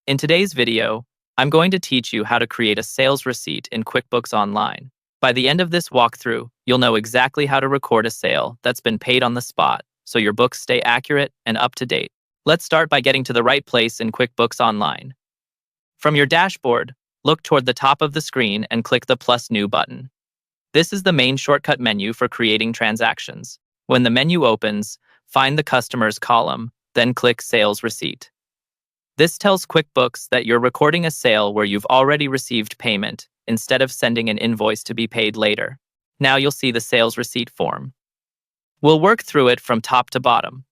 In today's video, I'm going to teach you how to create a sales receipt in QuickBooks Online. By the end of this walkthrough, you'll know exactly how to record a sale that's been paid on the spot, so your books stay accurate and up to date. Let's start by getting to the right place in QuickBooks Online. From your dashboard, look toward the top of the screen and click the plus new button. This is the main shortcut menu for creating transactions. When the menu opens, find the Customers column, then click Sales Receipt. This tells QuickBooks that you're recording a sale where you've already received payment instead of sending an invoice to be paid later. Now you'll see the sales receipt form. We'll work through it from top to bottom.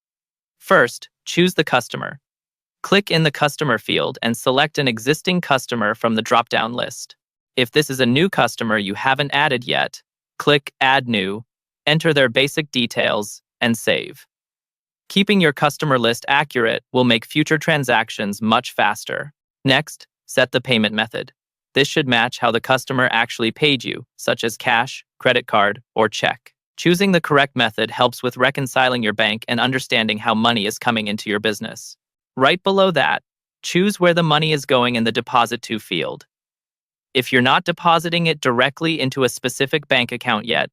First, choose the customer. Click in the Customer field and select an existing customer from the drop-down list. If this is a new customer you haven't added yet, click Add New, enter their basic details, and save. Keeping your customer list accurate will make future transactions much faster. Next, set the payment method. This should match how the customer actually paid you, such as cash, credit card, or check. Choosing the correct method helps with reconciling your bank and understanding how money is coming into your business. Right below that, choose where the money is going in the Deposit To field. If you're not depositing it directly into a specific bank account yet,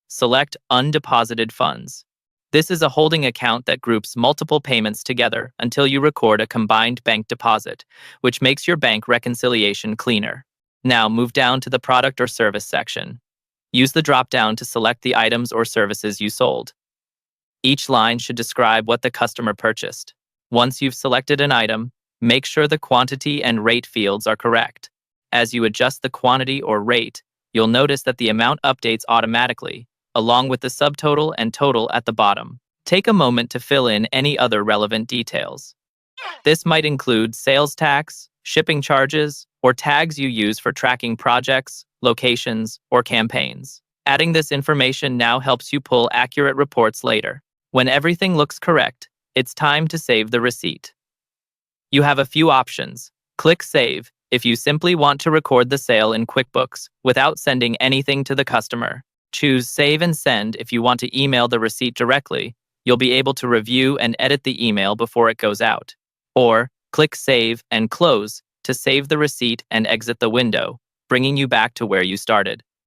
select Undeposited Funds. This is a holding account that groups multiple payments together until you record a combined bank deposit, which makes your bank reconciliation cleaner. Now move down to the Product or Service section. Use the drop-down to select the items or services you sold. Each line should describe what the customer purchased. Once you've selected an item, make sure the quantity and rate fields are correct. As you adjust the quantity or rate, you'll notice that the amount updates automatically, along with the subtotal and total at the bottom. Take a moment to fill in any other relevant details. This might include sales tax, shipping charges, or tags you use for tracking projects, locations, or campaigns. Adding this information now helps you pull accurate reports later. When everything looks correct, it's time to save the receipt. You have a few options. Click Save if you simply want to record the sale in QuickBooks without sending anything to the customer. Choose Save and Send if you want to email the receipt directly. You'll be able to review and edit the email before it goes out. Or click Save and Close to save the receipt and exit the window, bringing you back to where you started.